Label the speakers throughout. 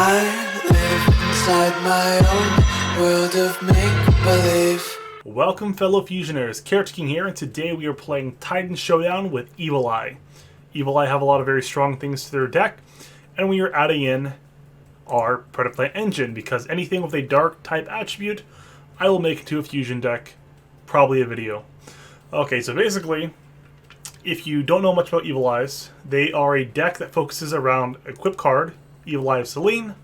Speaker 1: I live inside my own world of make-believe.
Speaker 2: Welcome fellow Fusioners, Carrot King here, and today we are playing Titan Showdown with Evil Eye. Evil Eye have a lot of very strong things to their deck, and we are adding in our Predaplant engine, because anything with a dark type attribute, I will make into a fusion deck, probably a video. Okay, so basically, if you don't know much about Evil Eyes, they are a deck that focuses around equip card, Evil Eye of Selene,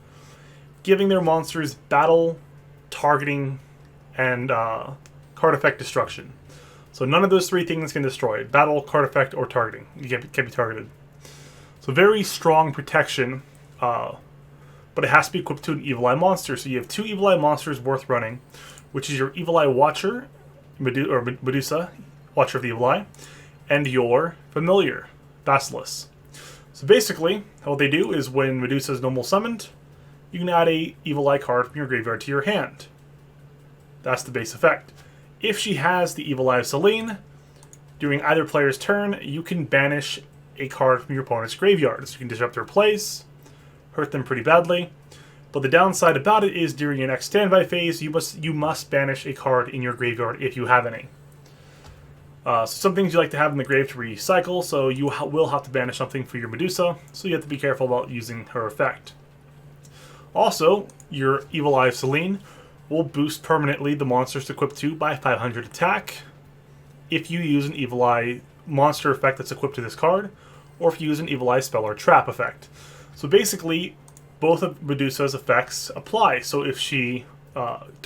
Speaker 2: giving their monsters battle, targeting, and card effect destruction. So none of those three things can destroy it. Battle, card effect, or targeting. You can't be targeted. So very strong protection, but it has to be equipped to an Evil Eye monster. So you have two Evil Eye monsters worth running, which is your Evil Eye Watcher, Medusa, Watcher of the Evil Eye, and your Familiar, Basilisk. So basically, what they do is when Medusa is normal summoned, you can add a Evil Eye card from your graveyard to your hand. That's the base effect. If she has the Evil Eye of Selene, during either player's turn, you can banish a card from your opponent's graveyard. So you can disrupt their plays, hurt them pretty badly. But the downside about it is during your next standby phase, you must banish a card in your graveyard if you have any. So some things you like to have in the grave to recycle, so you will have to banish something for your Medusa, so you have to be careful about using her effect. Also, your Evil Eye of Selene will boost permanently the monsters equipped to by 500 attack if you use an Evil Eye monster effect that's equipped to this card, or if you use an Evil Eye spell or trap effect. So basically, both of Medusa's effects apply. So if she banishes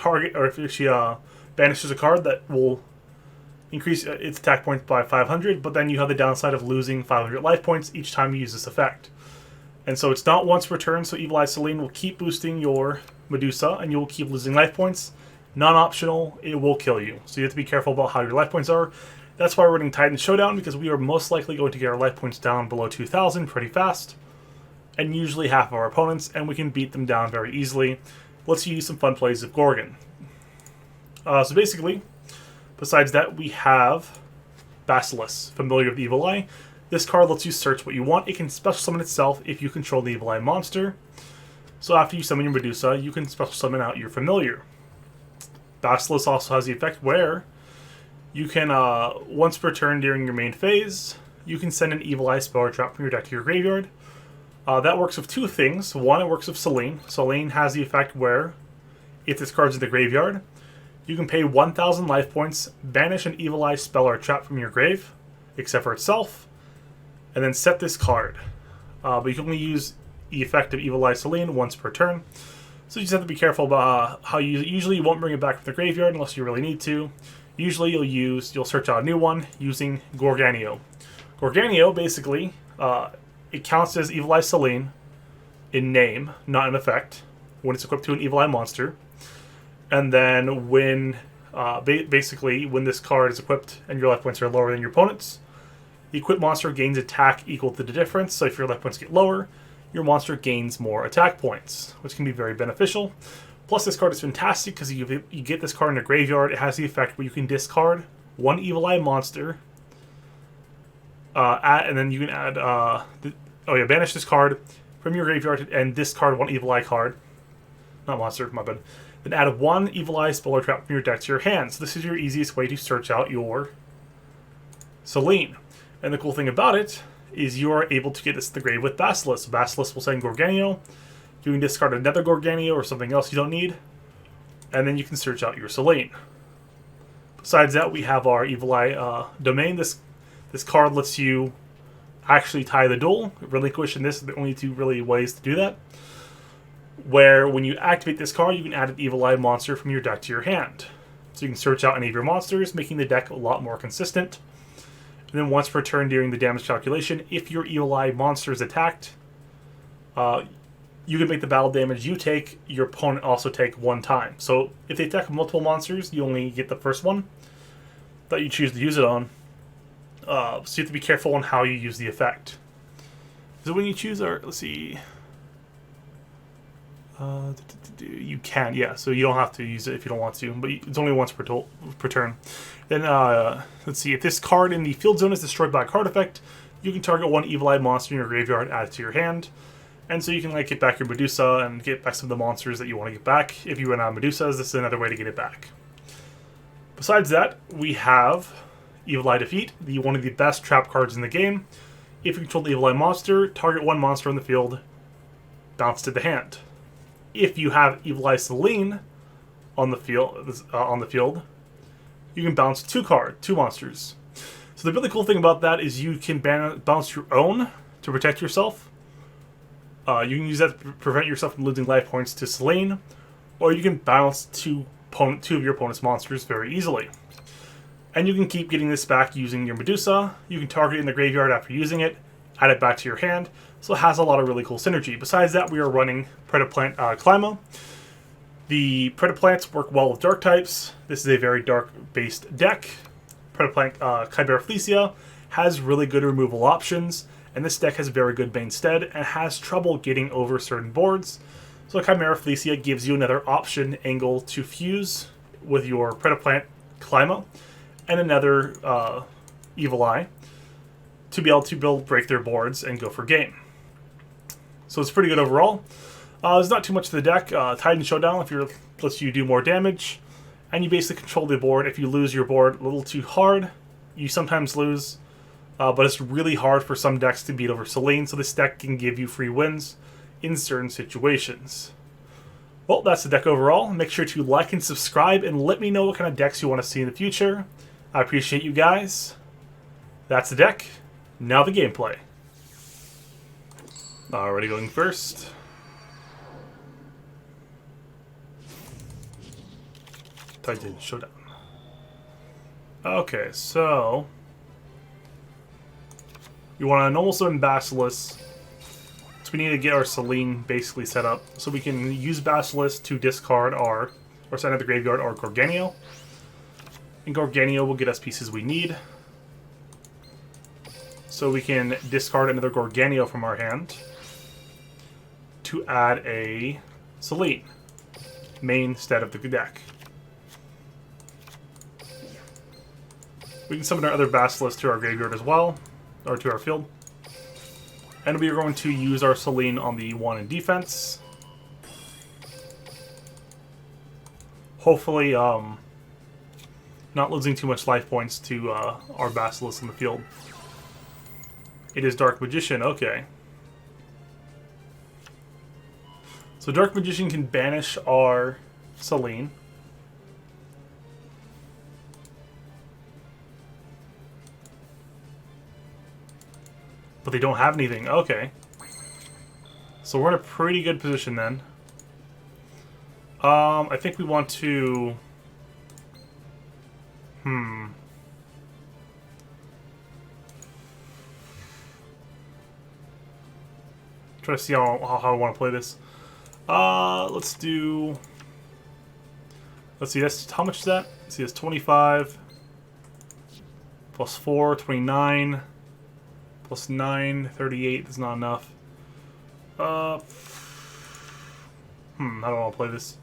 Speaker 2: a card, that will increase its attack points by 500, but then you have the downside of losing 500 life points each time you use this effect. And so it's not once per turn, so Evil Eye Selene will keep boosting your Medusa, and you will keep losing life points. Non-optional, it will kill you. So you have to be careful about how your life points are. That's why we're running Titan Showdown, because we are most likely going to get our life points down below 2,000 pretty fast, and usually half of our opponents, and we can beat them down very easily. Let's use some fun plays of Gorgon. So basically, besides that, we have Basilisk, Familiar of the Evil Eye. This card lets you search what you want. It can special summon itself if you control the Evil Eye monster. So after you summon your Medusa, you can special summon out your Familiar. Basilisk also has the effect where you can, once per turn during your main phase, you can send an Evil Eye spell or trap from your deck to your graveyard. That works with two things. One, it works with Selene. Selene has the effect where, if this card's in the graveyard, you can pay 1,000 life points, banish an Evil Eye spell or trap from your grave, except for itself, and then set this card. But you can only use the effect of Evil Eye Selene once per turn. So you just have to be careful about how you usually you won't bring it back from the graveyard unless you really need to. Usually you'll search out a new one using Gorganio. Gorganio basically it counts as Evil Eye Selene in name, not in effect, when it's equipped to an Evil Eye monster. And then when basically when this card is equipped and your life points are lower than your opponent's, the equipped monster gains attack equal to the difference. So if your life points get lower, your monster gains more attack points, which can be very beneficial. Plus, this card is fantastic because you get this card in a graveyard. It has the effect where you can discard one Evil Eye monster, and then you can add banish this card from your graveyard and discard one Evil Eye card. Not monster, my bad. Then add one Evil Eye spell or trap from your deck to your hand. So this is your easiest way to search out your Selene. And the cool thing about it is you are able to get this to the grave with Basilisk. So Basilisk will send Gorganio. You can discard another Gorganio or something else you don't need. And then you can search out your Selene. Besides that, we have our Evil Eye domain. This card lets you actually tie the duel. Relinquish and this are the only two really ways to do that. Where when you activate this card, you can add an Evil Eye monster from your deck to your hand. So you can search out any of your monsters, making the deck a lot more consistent. And then once per turn during the damage calculation, if your Evil Eye monster is attacked, you can make the battle damage you take, your opponent also take one time. So if they attack multiple monsters, you only get the first one that you choose to use it on. So you have to be careful on how you use the effect. So when you choose let's see. You can, yeah. So you don't have to use it if you don't want to, but it's only once per turn. Then, let's see. If this card in the field zone is destroyed by a card effect, you can target one Evil Eye monster in your graveyard, add it to your hand. And so you can like get back your Medusa and get back some of the monsters that you want to get back. If you run out of Medusas, this is another way to get it back. Besides that, we have Evil Eye Defeat, one of the best trap cards in the game. If you control the Evil Eye monster, target one monster on the field, bounce to the hand. If you have Evil Eye Selene on the field, you can bounce two monsters. So the really cool thing about that is you can bounce your own to protect yourself. You can use that to prevent yourself from losing life points to Selene, or you can bounce two of your opponent's monsters very easily. And you can keep getting this back using your Medusa. You can target it in the graveyard after using it, add it back to your hand, so it has a lot of really cool synergy. Besides that, we are running Predaplant Clima. The Predaplants work well with dark types. This is a very dark-based deck. Predaplant Chimera Felicia has really good removal options, and this deck has very good main stead and has trouble getting over certain boards. So Chimera Felicia gives you another option angle to fuse with your Predaplant Clima and another Evil Eye to be able to break their boards and go for game. So it's pretty good overall. There's not too much to the deck. Titan Showdown lets you do more damage, and you basically control the board. If you lose your board a little too hard, you sometimes lose, but it's really hard for some decks to beat over Selene, so this deck can give you free wins in certain situations. Well, that's the deck overall. Make sure to like and subscribe, and let me know what kind of decks you want to see in the future. I appreciate you guys. That's the deck. Now the gameplay. Already going first. Titan Showdown. Okay, so you want a normal summon Basilisk. So we need to get our Selene basically set up so we can use Basilisk to discard or send out the graveyard our Gorganio. And Gorganio will get us pieces we need. So we can discard another Gorganio from our hand to add a Selene, main stead of the deck. We can summon our other Basilisk to our graveyard as well, or to our field. And we are going to use our Selene on the one in defense. Hopefully, not losing too much life points to our Basilisk in the field. It is Dark Magician, okay. So Dark Magician can banish our Selene. But they don't have anything. Okay. So we're in a pretty good position then. I think we want to... Try to see how I want to play this. Let's do... Let's see, that's how much is that? Let's see, it's 25 plus 4, 29 plus 9, 38. That's not enough. I don't want to play this.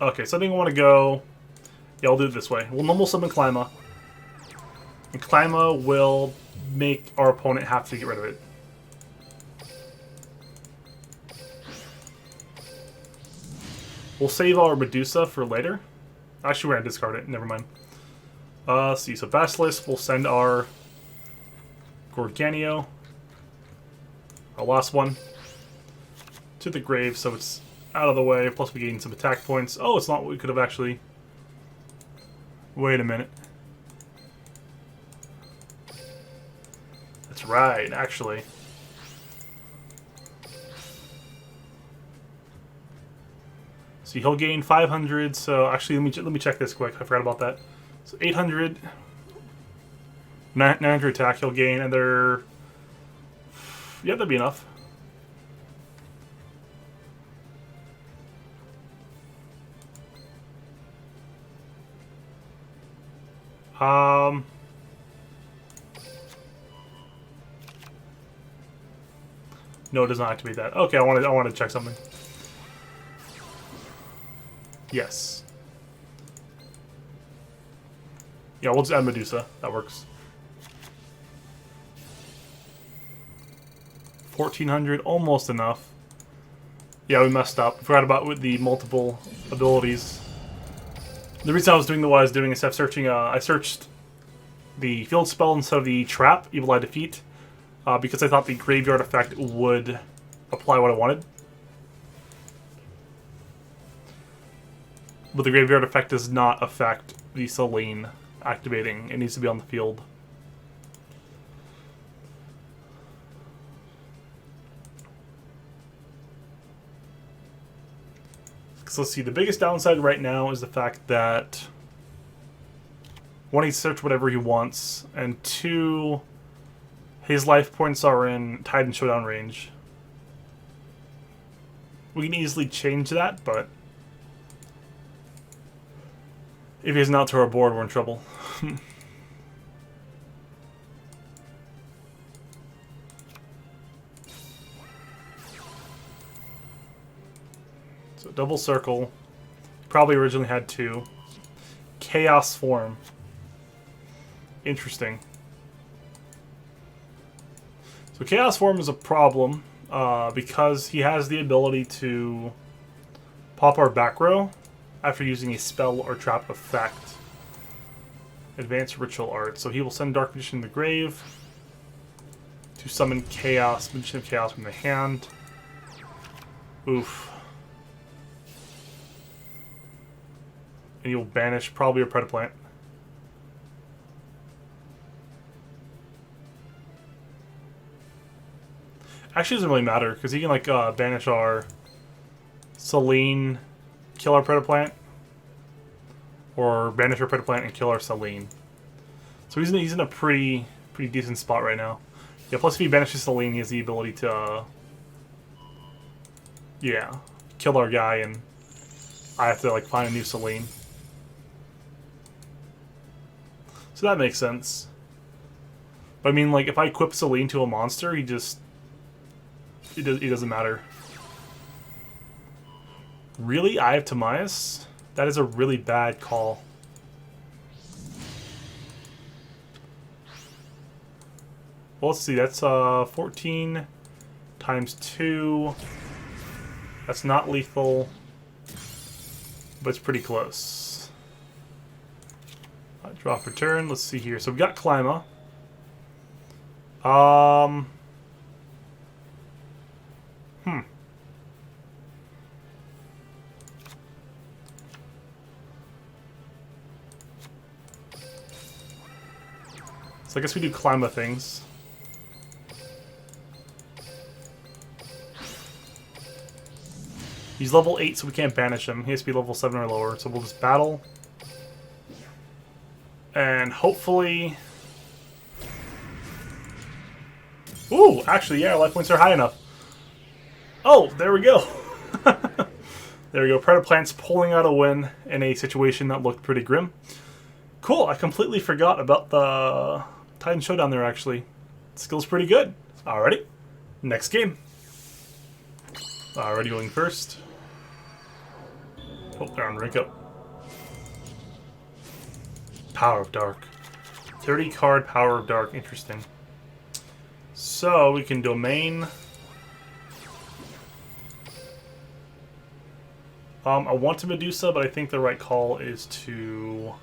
Speaker 2: Okay, so I think I want to go... Yeah, I'll do it this way. We'll normal summon Clima. And Clima will make our opponent have to get rid of it. We'll save our Medusa for later. Actually, we're going to discard it. Never mind. Let's see. So Basilisk will send our Gorganio, our last one, to the grave so it's out of the way. Plus we gain some attack points. Oh, it's not what we could have actually... Wait a minute. That's right, actually. See, he'll gain 500. So actually, let me check this quick. I forgot about that. So 800, 900 attack. He'll gain another. Yeah, that'd be enough. No, it does not activate that. Okay, I want to check something. Yes. Yeah, we'll just add Medusa. That works. 1400, almost enough. Yeah, we messed up. Forgot about with the multiple abilities. The reason I was doing what I was doing instead of searching, I searched the field spell instead of the trap, Evil Eye Defeat, because I thought the graveyard effect would apply what I wanted. But the graveyard effect does not affect the Selene activating. It needs to be on the field. So let's see, the biggest downside right now is the fact that one, he can search whatever he wants, and two, his life points are in Tide and Showdown range. We can easily change that, but if he isn't out to our board, we're in trouble. So double circle. Probably originally had 2. Chaos form. Interesting. So Chaos Form is a problem because he has the ability to pop our back row after using a spell or trap effect. Advanced Ritual Art. So he will send Dark Magician to the grave to summon Chaos, Magician of Chaos from the hand. Oof. And he will banish probably a Predaplant. Actually, it doesn't really matter, because he can, like, banish our Selene, kill our Predaplant, or banish our Predaplant and kill our Selene. So he's in a pretty decent spot right now. Yeah, plus if he banishes Selene, he has the ability to, yeah, kill our guy, and I have to, like, find a new Selene. So that makes sense. But I mean, like, if I equip Selene to a monster, he just... It doesn't matter. Really? Eye of Timaeus? That is a really bad call. Well, let's see. That's 14 times 2. That's not lethal, but it's pretty close. Draw for turn. Let's see here. So we've got Klima. So I guess we do Klima things. He's level 8, so we can't banish him. He has to be level 7 or lower, so we'll just battle. And hopefully... Ooh, actually, yeah, our life points are high enough. Oh, there we go. There we go. Predaplant's pulling out a win in a situation that looked pretty grim. Cool, I completely forgot about the Titan Showdown there, actually. Skill's pretty good. Alrighty, next game. Already going first. Oh, they're on rank up. Power of Dark. 30 card Power of Dark. Interesting. So we can domain. I want to Medusa, but I think the right call is to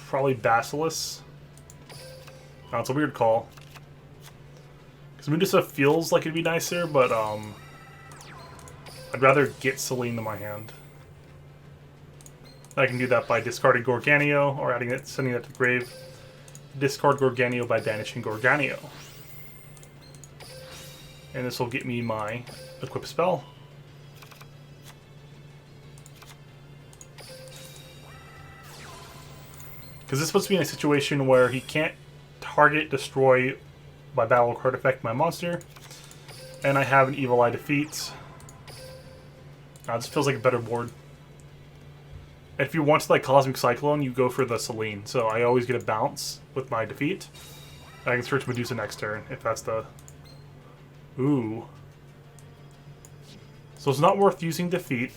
Speaker 2: probably Basilisk. No, it's a weird call. Because Medusa feels like it'd be nicer, but I'd rather get Selene in my hand. I can do that by discarding Gorganio or adding it, sending it to the grave. Discard Gorganio by banishing Gorganio. And this will get me my equip spell. Because this puts me in a situation where he can't target, destroy by battle card effect my monster. And I have an Evil Eye Defeat. This feels like a better board. If you want to like Cosmic Cyclone, you go for the Selene. So I always get a bounce with my defeat. I can search Medusa next turn if that's the... Ooh. So it's not worth using defeat.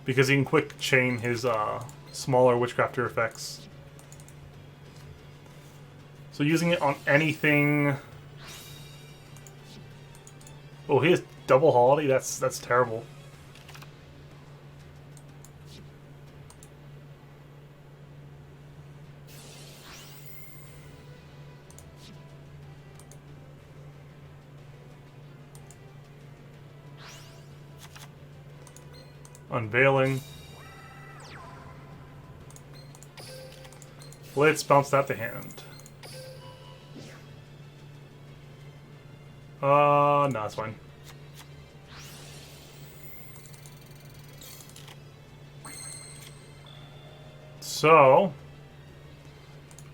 Speaker 2: because he can quick chain his smaller Witchcrafter effects. So using it on anything. Oh, he has double holiday. That's terrible. Unveiling. Let's bounce that to hand. No, that's fine. So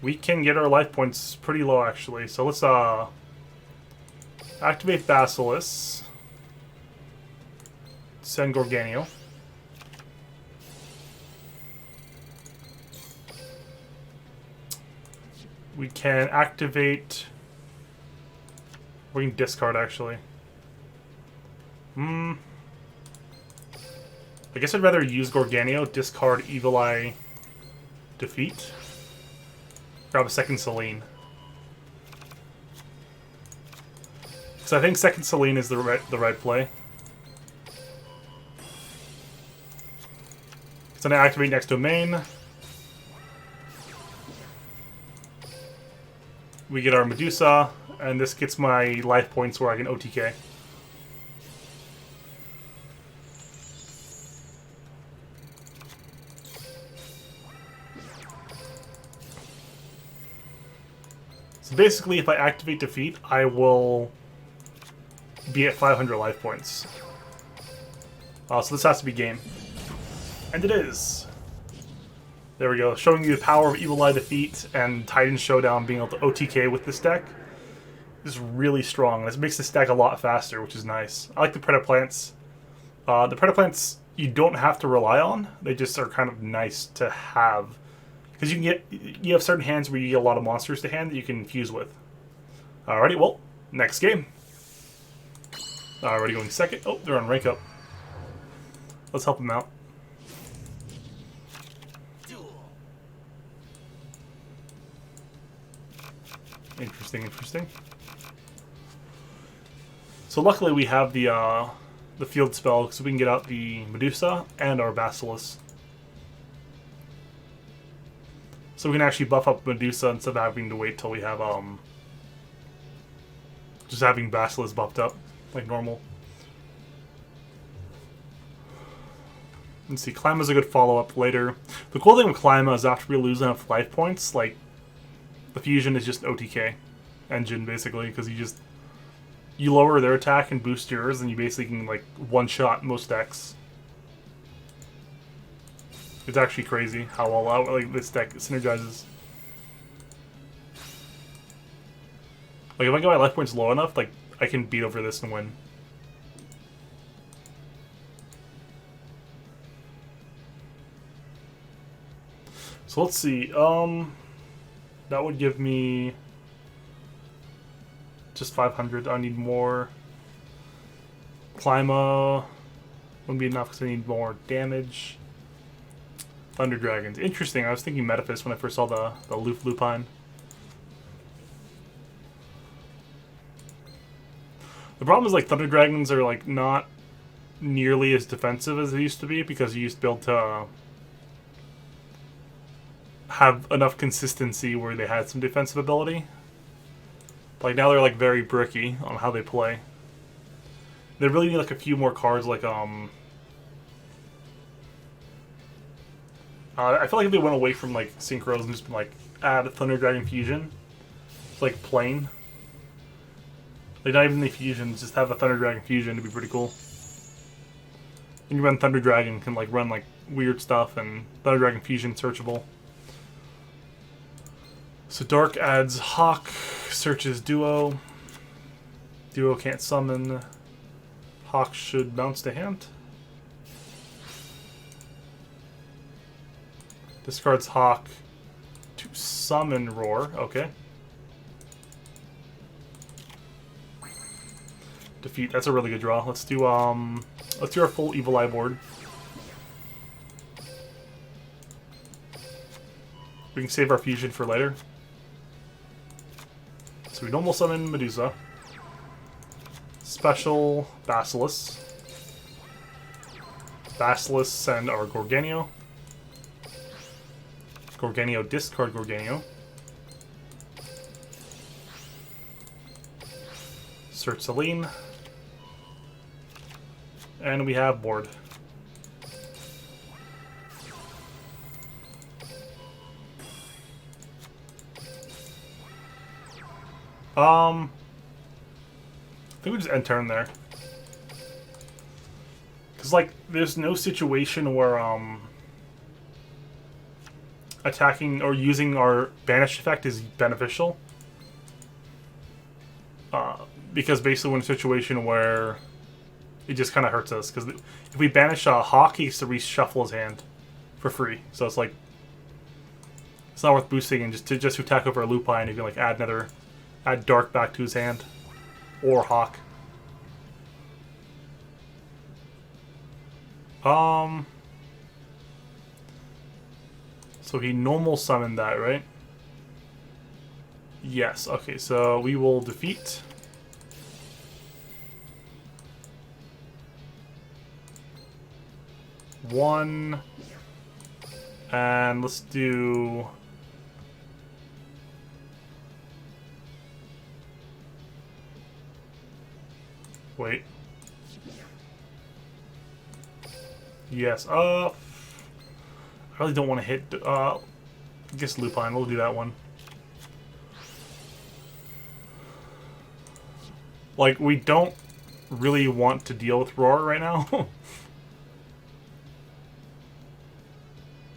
Speaker 2: we can get our life points pretty low actually. So let's activate Basilisk. Send Gorganio. We can activate. We can discard actually. I guess I'd rather use Gorganio, discard Evil Eye, defeat. Grab a second Selene. Because I think second Selene is the right play. So now activate next domain. We get our Medusa, and this gets my life points where I can OTK. So basically, if I activate defeat, I will be at 500 life points. So this has to be game. And it is. There we go, showing you the power of Evil Eye Defeat and Titan Showdown being able to OTK with this deck is really strong. This makes this deck a lot faster, which is nice. I like the Predaplants. The Predaplants you don't have to rely on. They just are kind of nice to have. Because you have certain hands where you get a lot of monsters to hand that you can fuse with. Alrighty, well, next game. Already going second. Oh, they're on rank up. Let's help them out. Interesting, interesting. So luckily we have the field spell, so we can get out the Medusa and our Basilisk. So we can actually buff up Medusa instead of having to wait till we have just having Basilisk buffed up like normal. Let's see, Clima is a good follow-up later. The cool thing with Clima is after we lose enough life points, like the fusion is just OTK engine basically, because you lower their attack and boost yours, and you basically can like one-shot most decks. It's actually crazy how all out like this deck synergizes. Like if I get my life points low enough, like I can beat over this and win. So let's see. That would give me just 500. I need more. Clima wouldn't be enough because I need more damage. Thunder Dragons. Interesting. I was thinking Metaphys when I first saw the Lupine. The problem is like Thunder Dragons are like not nearly as defensive as they used to be because you used to be able to have enough consistency where they had some defensive ability. Like now they're like very bricky on how they play. They really need like a few more cards like I feel like if they went away from like Synchros and just been like add a Thunder Dragon Fusion. It's like plain. Like not even the fusions, just have a Thunder Dragon Fusion to be pretty cool. And you run Thunder Dragon can like run like weird stuff and Thunder Dragon Fusion searchable. So Dark adds Hawk, searches Duo. Duo can't summon. Hawk should bounce to hand. Discards Hawk to summon Roar. Okay. Defeat. That's a really good draw. Let's do our full Evil Eye board. We can save our fusion for later. So we normal summon Medusa. Special Basilisk. Basilisk send our Gorganio. Gorganio discard Gorganio. Search Celine. And we have board. I think we just end turn there. Cause like there's no situation where attacking or using our banish effect is beneficial. Because basically we're in a situation where it just kind of hurts us. Because if we banish a Hawk, he has to reshuffle his hand for free. So it's like it's not worth boosting and just to attack over a Lupine. You can like add Dark back to his hand or Hawk. So he normal summoned that, right? Yes. Okay, so we will defeat. One. And let's do... Wait. Yes. I really don't want to hit. I guess Lupine. We'll do that one. Like, we don't really want to deal with Roar right now.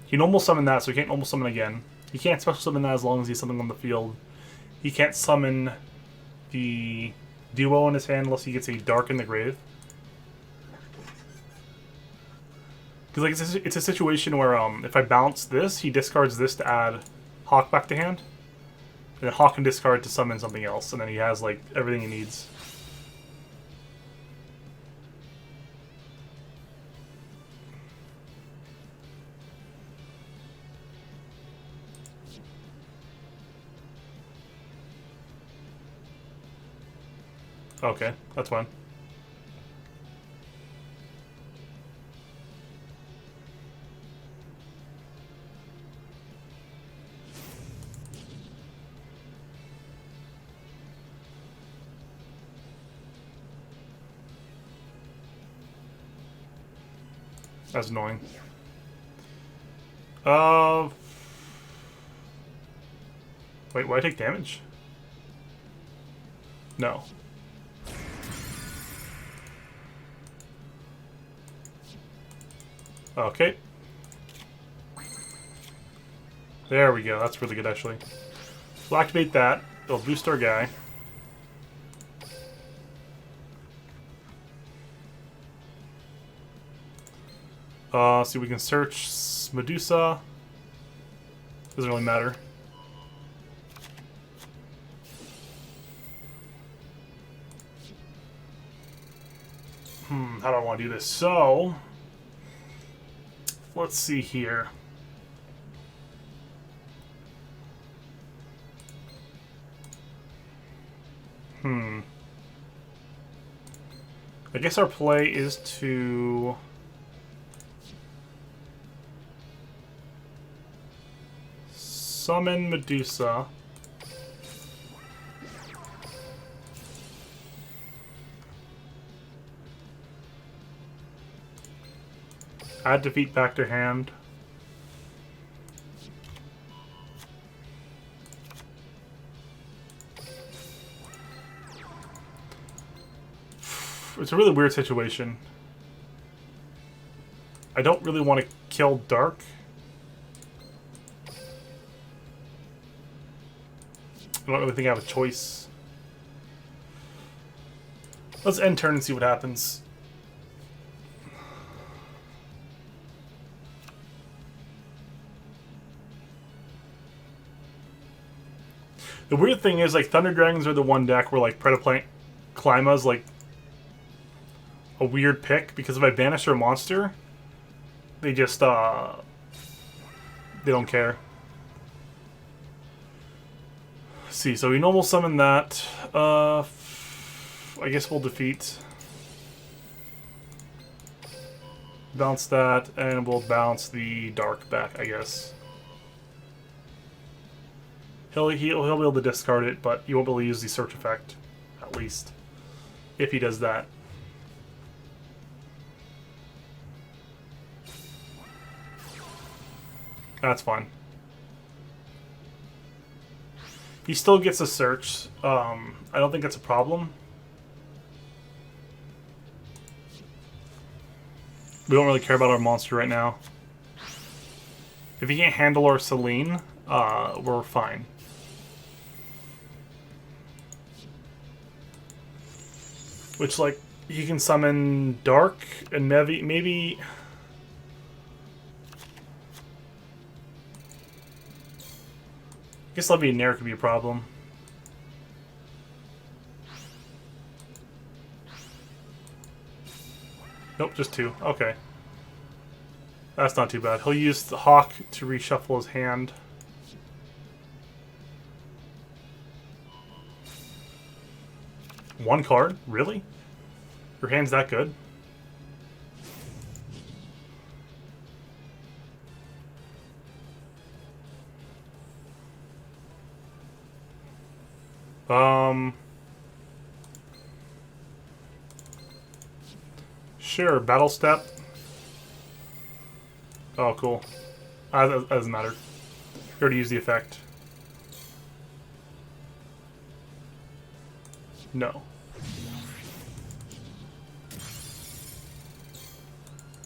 Speaker 2: He normal summoned that, so he can't normal summon again. He can't special summon that as long as he's something on the field. He can't summon the Duel in his hand unless he gets a Dark in the grave. Because like it's a situation where if I bounce this, he discards this to add Hawk back to hand, and then Hawk can discard to summon something else, and then he has like everything he needs. Okay, that's fine. That's annoying. Wait, will I take damage? No. Okay. There we go. That's really good, actually. We'll activate that. It'll boost our guy. See, we can search Medusa. Doesn't really matter. How do I want to do this? So, let's see here. I guess our play is to summon Medusa. Add defeat back to hand. It's a really weird situation. I don't really want to kill Dark. I don't really think I have a choice. Let's end turn and see what happens. The weird thing is, like, Thunder Dragons are the one deck where, like, Predaplant Clima's, like, a weird pick, because if I banish their monster, they just, they don't care. see, so we normal summon that. I guess we'll defeat. Bounce that, and we'll bounce the dark back, I guess. He'll be able to discard it, but you won't be able to use the search effect, at least, if he does that. That's fine. He still gets a search. I don't think that's a problem. We don't really care about our monster right now. If he can't handle our Selene, we're fine. Which, like, he can summon Dark and maybe... I guess Levy and Nair could be a problem. Nope, just 2. Okay. That's not too bad. He'll use the Hawk to reshuffle his hand. One card? Really? Your hand's that good? Sure, Battle Step. Oh, cool. That doesn't matter. You already used the effect. No.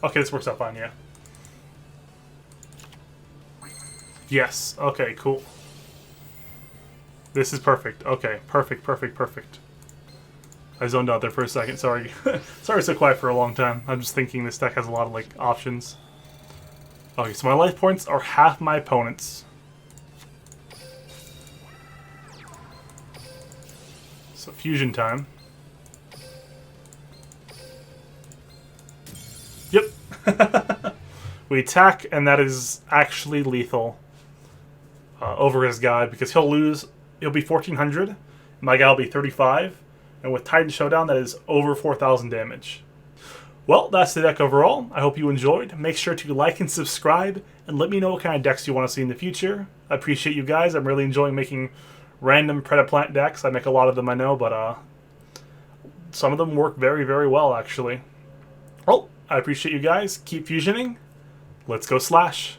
Speaker 2: Okay, this works out fine, yeah. Yes. Okay, cool. This is perfect. Okay, perfect, perfect, perfect. I zoned out there for a second, sorry. Sorry it's so quiet for a long time. I'm just thinking this deck has a lot of, like, options. Okay, so my life points are half my opponent's. So, fusion time. Yep. We attack, and that is actually lethal over his guy, because he'll lose. He'll be 1,400. My guy will be 35. And with Titan Showdown, that is over 4,000 damage. Well, that's the deck overall. I hope you enjoyed. Make sure to like and subscribe, and let me know what kind of decks you want to see in the future. I appreciate you guys. I'm really enjoying making random Predaplant decks. I make a lot of them, I know, but some of them work very, very well, actually. Well, I appreciate you guys. Keep fusioning. Let's go Slash.